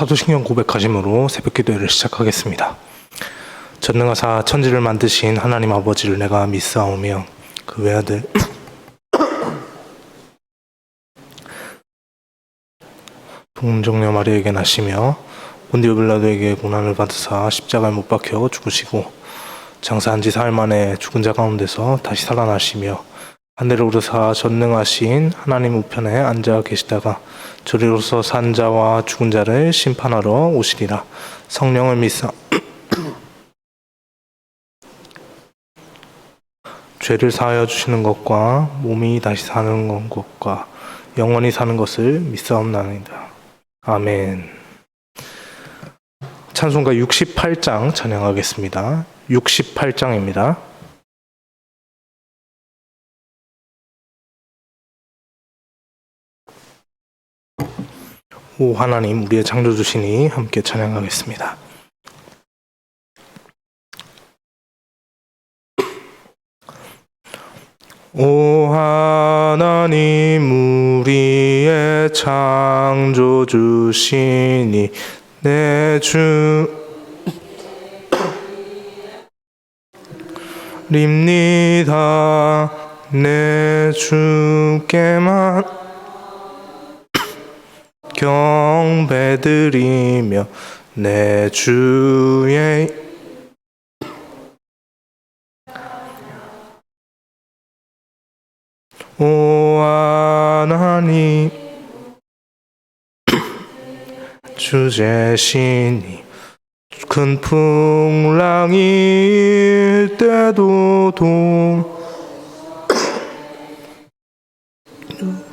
사도신경 고백하심으로 새벽기도회를 시작하겠습니다. 전능하사 천지를 만드신 하나님 아버지를 내가 믿사오며 그 외아들 동정녀 마리아에게 나시며 본디오 빌라도에게 고난을 받으사 십자가에 못 박혀 죽으시고 장사한 지 사흘 만에 죽은 자 가운데서 다시 살아나시며 하늘에 오르사 전능하신 하나님 우편에 앉아 계시다가 저리로서 산 자와 죽은 자를 심판하러 오시리라. 성령을 믿사 죄를 사하여 주시는 것과 몸이 다시 사는 것과 영원히 사는 것을 믿사옵나이다. 아멘. 찬송가 68장 찬양하겠습니다. 68장입니다. 오 하나님 우리의 창조주시니 함께 찬양하겠습니다. 오 하나님 우리의 창조주시니 내 주입니다. 내 주께만 경배드리며 내 주의 오 하나님 주제시니 큰 풍랑일 때도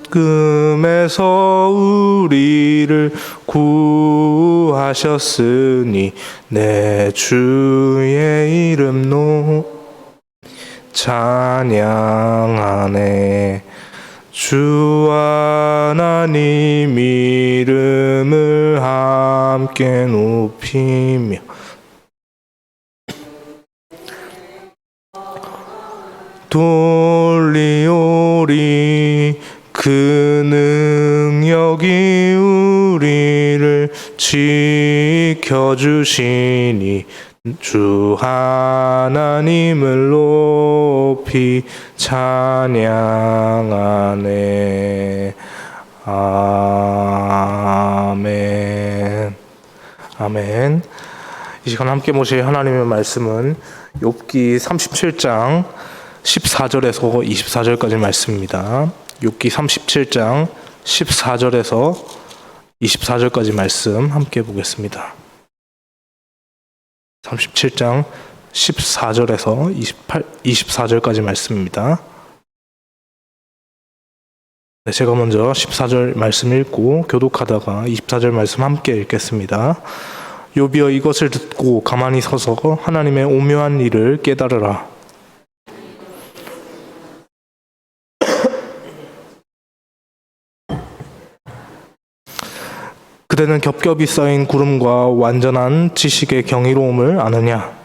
금에서 우리를 구하셨으니 내 주의 이름 찬양하네. 주 하나님 이름을 함께 높이며 돌리오리. 그 능력이 우리를 지켜주시니 주 하나님을 높이 찬양하네. 아멘. 아멘. 이 시간 함께 모실 하나님의 말씀은 욥기 37장 14절에서 24절까지 말씀입니다. 욥기 37장 14절에서 24절까지 말씀 함께 보겠습니다. 37장 14절에서 24절까지 말씀입니다. 네, 제가 먼저 14절 말씀 읽고 교독하다가 24절 말씀 함께 읽겠습니다. 욥이여 이것을 듣고 가만히 서서 하나님의 오묘한 일을 깨달으라. 그대는 겹겹이 쌓인 구름과 완전한 지식의 경이로움을 아느냐?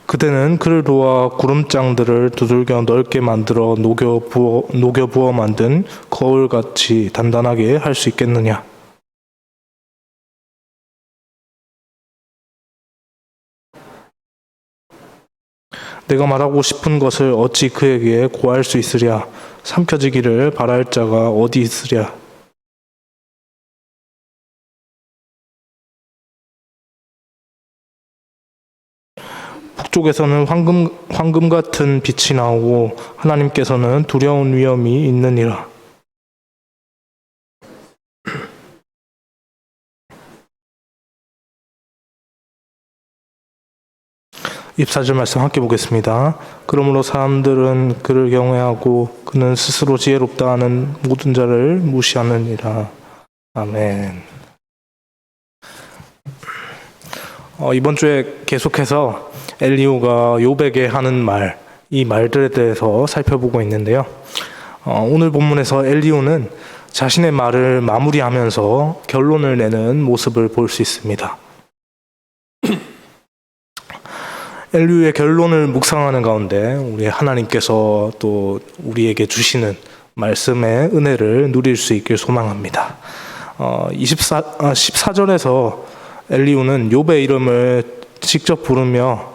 그대는 그를 도와 구름장들을 두들겨 넓게 만들어 녹여 부어 만든 거울같이 단단하게 할 수 있겠느냐? 내가 말하고 싶은 것을 어찌 그에게 고할 수 있으랴? 삼켜지기를 바랄 자가 어디 있으랴? 북쪽에서는 황금 같은 빛이 나오고 하나님께서는 두려운 위험이 있느니라. 24절 말씀 함께 보겠습니다. 그러므로 사람들은 그를 경외하고 그는 스스로 지혜롭다 하는 모든 자를 무시하느니라. 아멘. 이번 주에 계속해서 엘리후가 욥에게 하는 말, 이 말들에 대해서 살펴보고 있는데요. 오늘 본문에서 엘리후는 자신의 말을 마무리하면서 결론을 내는 모습을 볼 수 있습니다. 엘리후의 결론을 묵상하는 가운데 우리 하나님께서 또 우리에게 주시는 말씀의 은혜를 누릴 수 있길 소망합니다. 14절에서 엘리후는 욥의 이름을 직접 부르며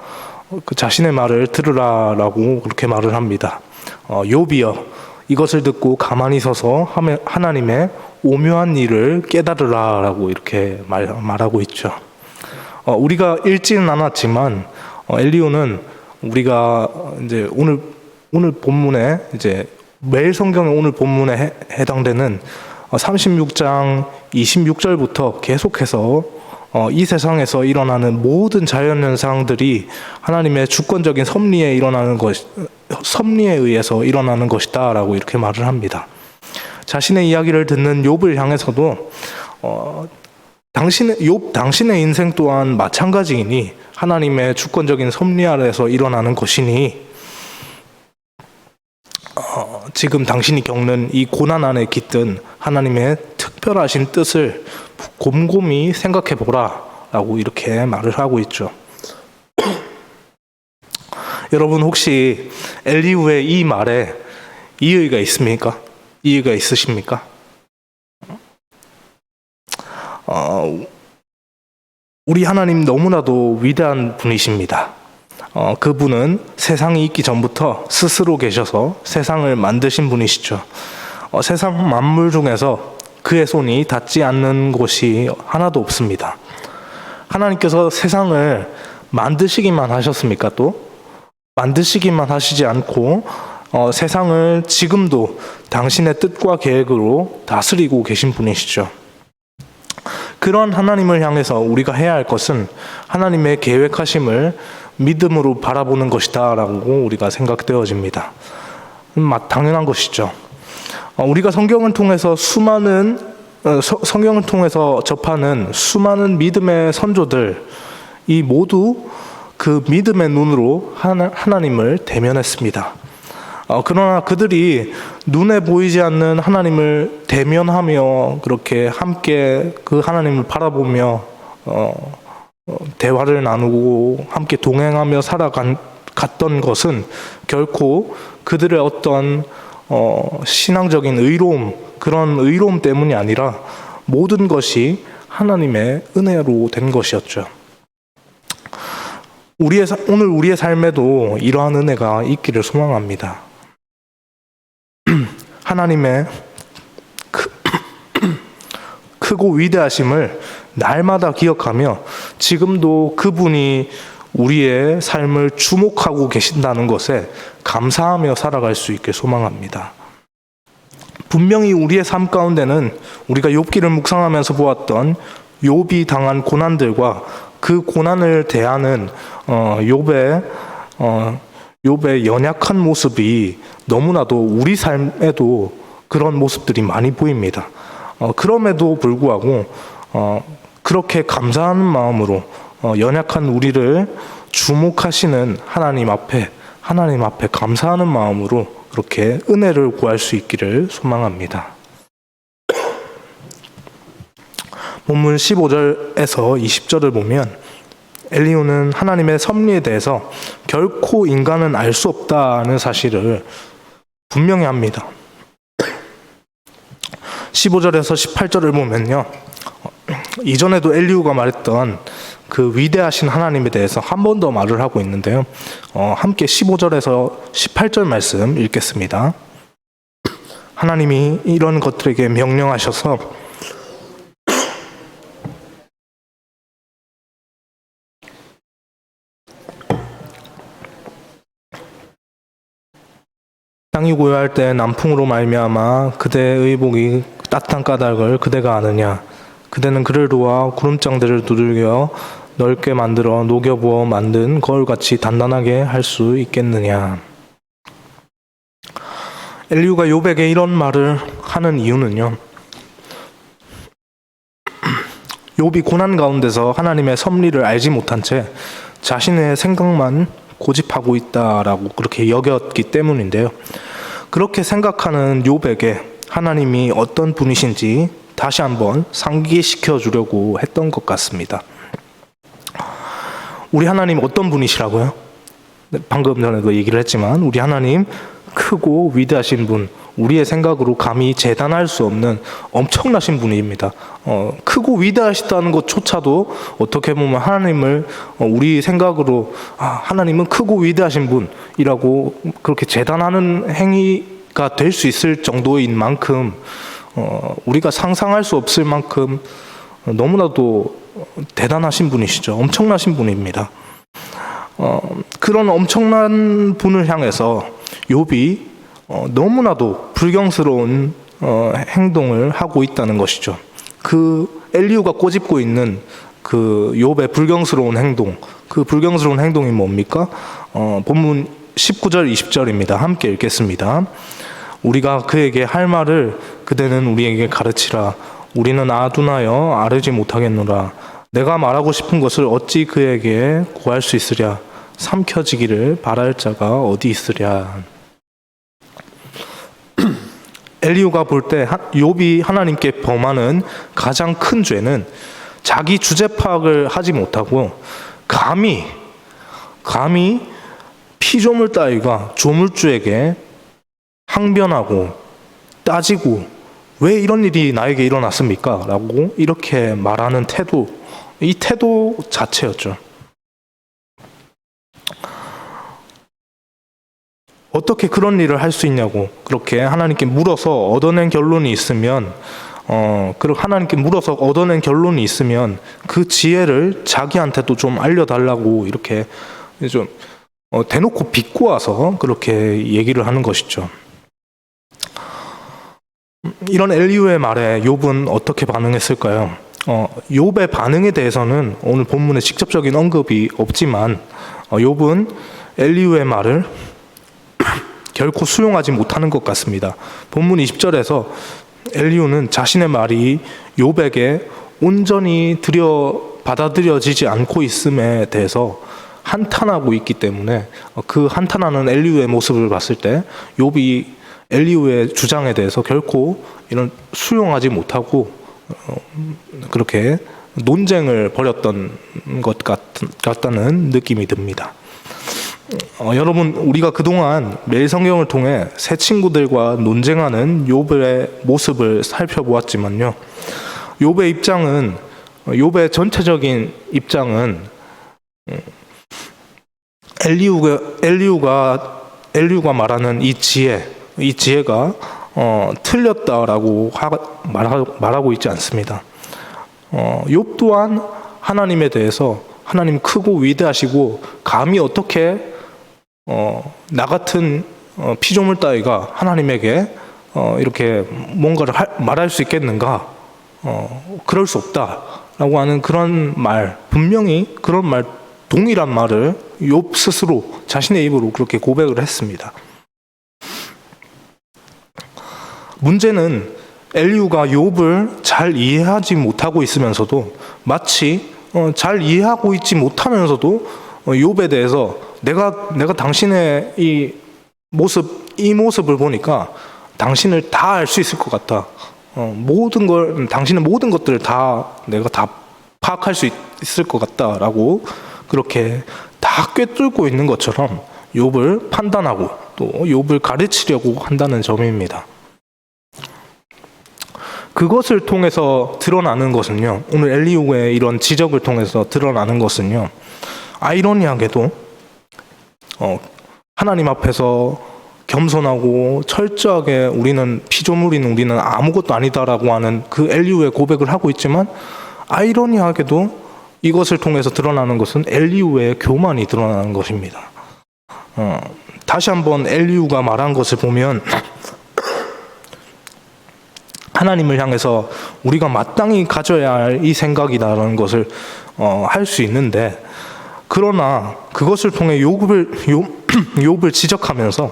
그 자신의 말을 들으라라고 그렇게 말을 합니다. 욥이여, 이것을 듣고 가만히 서서 하나님의 오묘한 일을 깨달으라라고 이렇게 말하고 있죠. 우리가 읽지는 않았지만 엘리후는 우리가 이제 오늘 본문에 이제 매일 성경의 오늘 본문에 해당되는 36장 26절부터 계속해서 이 세상에서 일어나는 모든 자연현상들이 하나님의 주권적인 섭리에 의해서 일어나는 것이다 라고 이렇게 말을 합니다. 자신의 이야기를 듣는 욥을 향해서도 당신의 인생 또한 마찬가지이니 하나님의 주권적인 섭리 아래에서 일어나는 것이니 지금 당신이 겪는 이 고난 안에 깃든 하나님의 특별하신 뜻을 곰곰이 생각해 보라 라고 이렇게 말을 하고 있죠. 여러분, 혹시 엘리후의 이 말에 이의가 있습니까? 이의가 있으십니까? 우리 하나님 너무나도 위대한 분이십니다. 그분은 세상이 있기 전부터 스스로 계셔서 세상을 만드신 분이시죠. 세상 만물 중에서 그의 손이 닿지 않는 곳이 하나도 없습니다. 하나님께서 세상을 만드시기만 하셨습니까? 또 만드시기만 하시지 않고 세상을 지금도 당신의 뜻과 계획으로 다스리고 계신 분이시죠. 그런 하나님을 향해서 우리가 해야 할 것은 하나님의 계획하심을 믿음으로 바라보는 것이다 라고 우리가 생각되어집니다. 당연한 것이죠. 우리가 성경을 통해서 접하는 수많은 믿음의 선조들, 이 모두 그 믿음의 눈으로 하나님을 대면했습니다. 그러나 그들이 눈에 보이지 않는 하나님을 대면하며 그렇게 함께 그 하나님을 바라보며 대화를 나누고 함께 동행하며 살아갔던 것은 결코 그들의 어떤 신앙적인 의로움, 그런 의로움 때문이 아니라 모든 것이 하나님의 은혜로 된 것이었죠. 오늘 우리의 삶에도 이러한 은혜가 있기를 소망합니다. 하나님의 크고 위대하심을 날마다 기억하며 지금도 그분이 우리의 삶을 주목하고 계신다는 것에 감사하며 살아갈 수 있게 소망합니다. 분명히 우리의 삶 가운데는 우리가 욥기를 묵상하면서 보았던 욥이 당한 고난들과 그 고난을 대하는 욥의 연약한 모습이 너무나도 우리 삶에도 그런 모습들이 많이 보입니다. 그럼에도 불구하고 그렇게 감사하는 마음으로 연약한 우리를 주목하시는 하나님 앞에 감사하는 마음으로 그렇게 은혜를 구할 수 있기를 소망합니다. 본문 15절에서 20절을 보면 엘리후는 하나님의 섭리에 대해서 결코 인간은 알 수 없다는 사실을 분명히 합니다. 15절에서 18절을 보면요, 이전에도 엘리후가 말했던 그 위대하신 하나님에 대해서 한 번 더 말을 하고 있는데요, 함께 15절에서 18절 말씀 읽겠습니다. 하나님이 이런 것들에게 명령하셔서 땅이 고요할 때 남풍으로 말미암아 그대의 의복이 따뜻한 까닭을 그대가 아느냐. 그대는 그를 도와 구름장대를 두들겨 넓게 만들어 녹여부어 만든 거울같이 단단하게 할 수 있겠느냐. 엘리후가 욥에게 이런 말을 하는 이유는요, 욥이 고난 가운데서 하나님의 섭리를 알지 못한 채 자신의 생각만 고집하고 있다라고 그렇게 여겼기 때문인데요. 그렇게 생각하는 욥에게 하나님이 어떤 분이신지 다시 한번 상기시켜 주려고 했던 것 같습니다. 우리 하나님 어떤 분이시라고요? 방금 전에 그 얘기를 했지만 우리 하나님 크고 위대하신 분, 우리의 생각으로 감히 재단할 수 없는 엄청나신 분입니다. 크고 위대하시다는 것조차도 어떻게 보면 하나님을 우리 생각으로 하나님은 크고 위대하신 분이라고 그렇게 재단하는 행위가 될 수 있을 정도인 만큼 우리가 상상할 수 없을 만큼 너무나도 대단하신 분이시죠. 엄청나신 분입니다. 그런 엄청난 분을 향해서 욥이 너무나도 불경스러운 행동을 하고 있다는 것이죠. 그 엘리후가 꼬집고 있는 그 욥의 불경스러운 행동, 그 불경스러운 행동이 뭡니까? 본문 19절 20절입니다. 함께 읽겠습니다. 우리가 그에게 할 말을 그대는 우리에게 가르치라. 우리는 아둔하여 아르지 못하겠노라. 내가 말하고 싶은 것을 어찌 그에게 구할 수 있으랴. 삼켜지기를 바랄 자가 어디 있으랴. 엘리후가 볼 때 욥이 하나님께 범하는 가장 큰 죄는 자기 주제 파악을 하지 못하고 감히 피조물 따위가 조물주에게 항변하고 따지고 왜 이런 일이 나에게 일어났습니까? 라고 이렇게 말하는 태도, 이 태도 자체였죠. 어떻게 그런 일을 할 수 있냐고 그렇게 하나님께 물어서 얻어낸 결론이 있으면 하나님께 물어서 얻어낸 결론이 있으면 그 지혜를 자기한테도 좀 알려달라고 이렇게 좀 대놓고 비꼬아서 그렇게 얘기를 하는 것이죠. 이런 엘리후의 말에 욥은 어떻게 반응했을까요? 욥의 반응에 대해서는 오늘 본문에 직접적인 언급이 없지만 욥은 엘리후의 말을 결코 수용하지 못하는 것 같습니다. 본문 20절에서 엘리후는 자신의 말이 욥에게 온전히 받아들여지지 않고 있음에 대해서 한탄하고 있기 때문에 그 한탄하는 엘리후의 모습을 봤을 때 욥이 엘리후의 주장에 대해서 결코 이런 수용하지 못하고 그렇게 논쟁을 벌였던 것 같다는 느낌이 듭니다. 여러분, 우리가 그동안 매일 성경을 통해 새 친구들과 논쟁하는 욥의 모습을 살펴보았지만요. 욥의 전체적인 입장은 엘리후가 말하는 이 지혜가 틀렸다라고 말하고 있지 않습니다. 욥 또한 하나님에 대해서 하나님 크고 위대하시고 감히 어떻게 나 같은 피조물 따위가 하나님에게 이렇게 뭔가를 말할 수 있겠는가? 그럴 수 없다라고 하는 그런 말, 분명히 그런 말, 동일한 말을 욥 스스로 자신의 입으로 그렇게 고백을 했습니다. 문제는 엘리후가 욥을 잘 이해하지 못하고 있으면서도 마치 잘 이해하고 있지 못하면서도 욥에 대해서 내가 당신의 이 모습을 보니까 당신을 다 알 수 있을 것 같다. 당신의 모든 것들을 내가 다 파악할 수 있을 것 같다라고 그렇게 다 꿰뚫고 있는 것처럼 욥을 판단하고 또 욥을 가르치려고 한다는 점입니다. 그것을 통해서 드러나는 것은요, 오늘 엘리후의 이런 지적을 통해서 드러나는 것은요, 아이러니하게도 하나님 앞에서 겸손하고 철저하게 우리는 아무것도 아니다라고 하는 그 엘리후의 고백을 하고 있지만, 아이러니하게도 이것을 통해서 드러나는 것은 엘리후의 교만이 드러나는 것입니다. 다시 한번 엘리후가 말한 것을 보면 하나님을 향해서 우리가 마땅히 가져야 할 이 생각이다라는 것을 할 수 있는데, 그러나 그것을 통해 욥을 지적하면서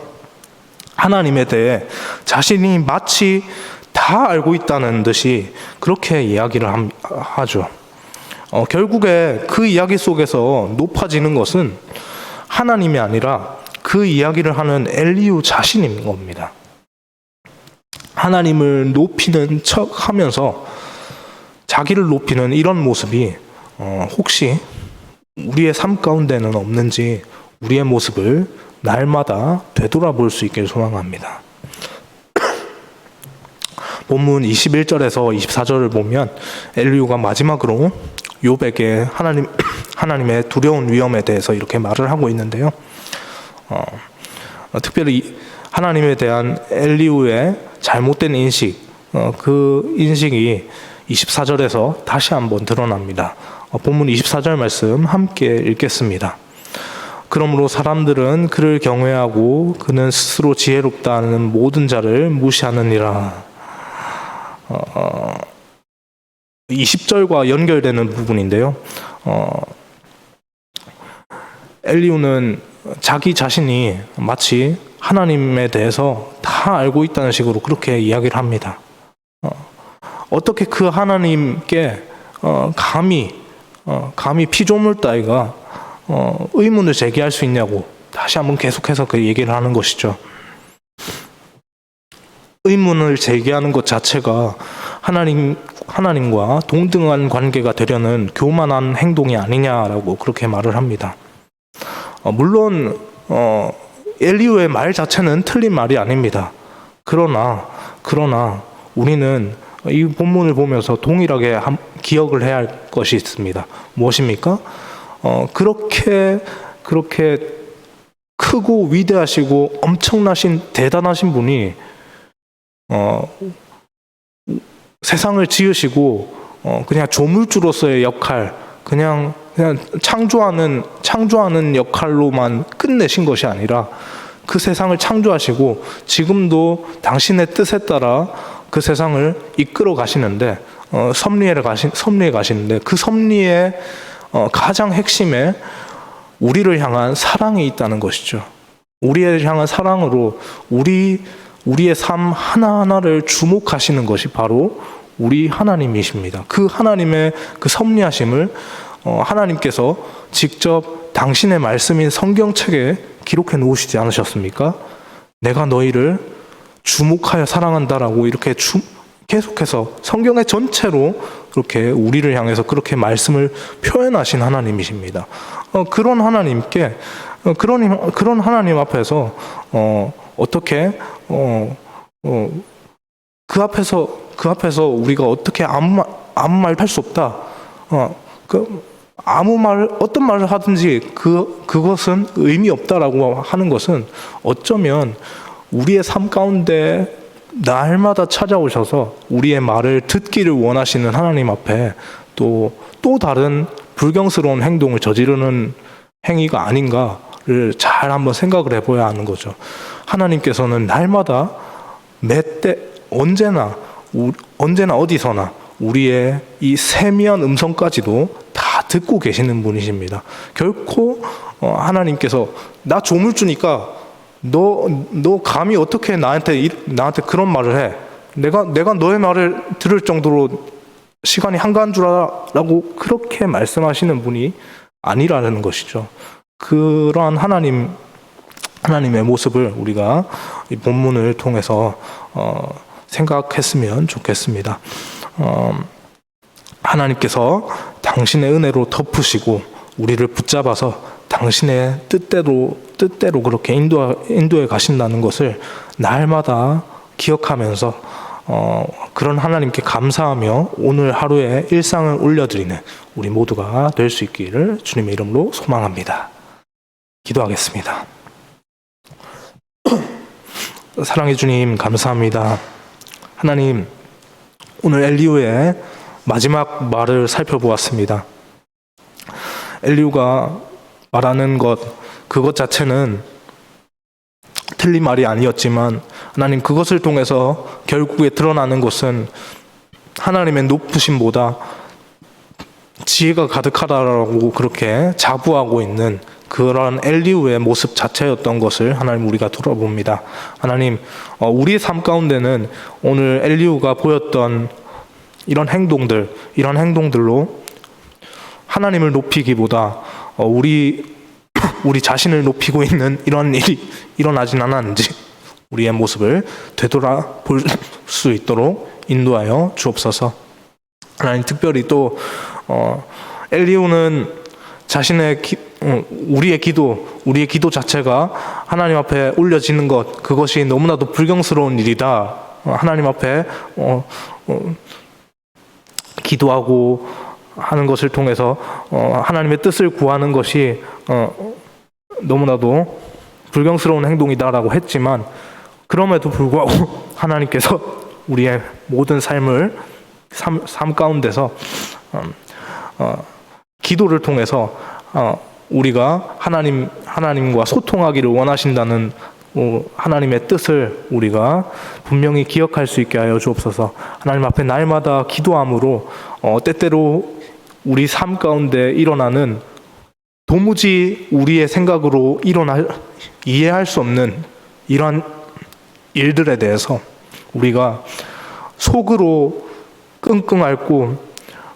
하나님에 대해 자신이 마치 다 알고 있다는 듯이 그렇게 이야기를 하죠. 결국에 그 이야기 속에서 높아지는 것은 하나님이 아니라 그 이야기를 하는 엘리후 자신인 겁니다. 하나님을 높이는 척 하면서 자기를 높이는 이런 모습이 혹시 우리의 삶 가운데는 없는지, 우리의 모습을 날마다 되돌아볼 수 있길 소망합니다. 본문 21절에서 24절을 보면 엘리후가 마지막으로 욥에게 하나님의 두려운 위험에 대해서 이렇게 말을 하고 있는데요. 특별히 하나님에 대한 엘리후의 잘못된 인식, 그 인식이 24절에서 다시 한번 드러납니다. 본문 24절 말씀 함께 읽겠습니다. 그러므로 사람들은 그를 경외하고 그는 스스로 지혜롭다는 모든 자를 무시하느니라. 20절과 연결되는 부분인데요. 엘리후는 자기 자신이 마치 하나님에 대해서 다 알고 있다는 식으로 그렇게 이야기를 합니다. 어떻게 그 하나님께 감히 피조물 따위가 의문을 제기할 수 있냐고 다시 한번 계속해서 그 얘기를 하는 것이죠. 의문을 제기하는 것 자체가 하나님과 동등한 관계가 되려는 교만한 행동이 아니냐라고 그렇게 말을 합니다. 물론 엘리후의 말 자체는 틀린 말이 아닙니다. 그러나 우리는 이 본문을 보면서 동일하게 기억을 해야 할 것이 있습니다. 무엇입니까? 그렇게 크고 위대하시고 엄청나신 대단하신 분이 세상을 지으시고 그냥 조물주로서의 역할, 그냥 창조하는 역할로만 끝내신 것이 아니라 그 세상을 창조하시고 지금도 당신의 뜻에 따라 그 세상을 이끌어 가시는데 섭리에 가시는데 그 섭리의 가장 핵심에 우리를 향한 사랑이 있다는 것이죠. 우리를 향한 사랑으로 우리의 삶 하나하나를 주목하시는 것이 바로 우리 하나님이십니다. 그 하나님의 그 섭리하심을 하나님께서 직접 당신의 말씀인 성경책에 기록해 놓으시지 않으셨습니까? 내가 너희를 주목하여 사랑한다라고 이렇게 계속해서 성경의 전체로 그렇게 우리를 향해서 그렇게 말씀을 표현하신 하나님이십니다. 그런 하나님께 그런 하나님 앞에서 어떻게 그 앞에서 우리가 어떻게 아무 말 할 수 없다. 어떤 말을 하든지 그것은 의미 없다라고 하는 것은 어쩌면 우리의 삶 가운데 날마다 찾아오셔서 우리의 말을 듣기를 원하시는 하나님 앞에 또 다른 불경스러운 행동을 저지르는 행위가 아닌가를 잘 한번 생각을 해봐야 하는 거죠. 하나님께서는 날마다 매때 언제나 어디서나 우리의 이 세미한 음성까지도 다 듣고 계시는 분이십니다. 결코 하나님께서 나 조물주니까 너 감히 어떻게 나한테 그런 말을 해? 내가 너의 말을 들을 정도로 시간이 한가한 줄 알아라고 그렇게 말씀하시는 분이 아니라는 것이죠. 그러한 하나님의 모습을 우리가 이 본문을 통해서 생각했으면 좋겠습니다. 하나님께서 당신의 은혜로 덮으시고 우리를 붙잡아서 당신의 뜻대로 그렇게 인도해 가신다는 것을 날마다 기억하면서 그런 하나님께 감사하며 오늘 하루의 일상을 올려드리는 우리 모두가 될 수 있기를 주님의 이름으로 소망합니다. 기도하겠습니다. 사랑의 주님, 감사합니다. 하나님, 오늘 엘리후의 마지막 말을 살펴보았습니다. 엘리후가 말하는 그것 자체는 틀린 말이 아니었지만 하나님, 그것을 통해서 결국에 드러나는 것은 하나님의 높으심보다 지혜가 가득하다라고 그렇게 자부하고 있는 그런 엘리후의 모습 자체였던 것을 하나님 우리가 돌아봅니다. 하나님, 우리의 삶 가운데는 오늘 엘리후가 보였던 이런 행동들로 하나님을 높이기보다 우리 자신을 높이고 있는 이런 일이 일어나진 않았는지 우리의 모습을 되돌아볼 수 있도록 인도하여 주옵소서. 하나님, 특별히 또 엘리후는 자신의 우리의 기도 자체가 하나님 앞에 올려지는 것, 그것이 너무나도 불경스러운 일이다. 하나님 앞에 기도하고 하는 것을 통해서 하나님의 뜻을 구하는 것이 너무나도 불경스러운 행동이다라고 했지만, 그럼에도 불구하고 하나님께서 우리의 모든 삶 가운데서 기도를 통해서 우리가 하나님과 소통하기를 원하신다는 하나님의 뜻을 우리가 분명히 기억할 수 있게 하여 주옵소서. 하나님 앞에 날마다 기도함으로 때때로 우리 삶 가운데 일어나는 도무지 우리의 생각으로 이해할 수 없는 이러한 일들에 대해서 우리가 속으로 끙끙 앓고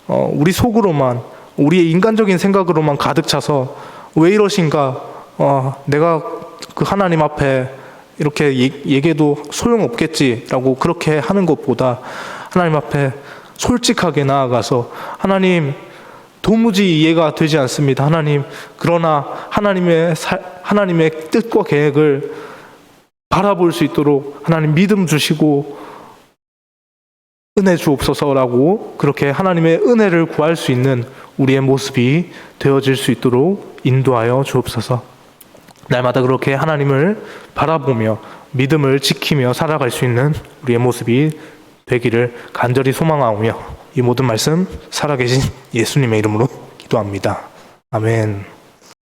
우리 속으로만, 우리의 인간적인 생각으로만 가득 차서 왜 이러신가, 내가 그 하나님 앞에 이렇게 얘기해도 소용없겠지라고 그렇게 하는 것보다 하나님 앞에 솔직하게 나아가서, 하나님 도무지 이해가 되지 않습니다. 하나님, 그러나 하나님의 뜻과 계획을 바라볼 수 있도록 하나님 믿음 주시고 은혜 주옵소서라고, 그렇게 하나님의 은혜를 구할 수 있는 우리의 모습이 되어질 수 있도록 인도하여 주옵소서. 날마다 그렇게 하나님을 바라보며 믿음을 지키며 살아갈 수 있는 우리의 모습이 되기를 간절히 소망하오며, 이 모든 말씀 살아계신 예수님의 이름으로 기도합니다. 아멘.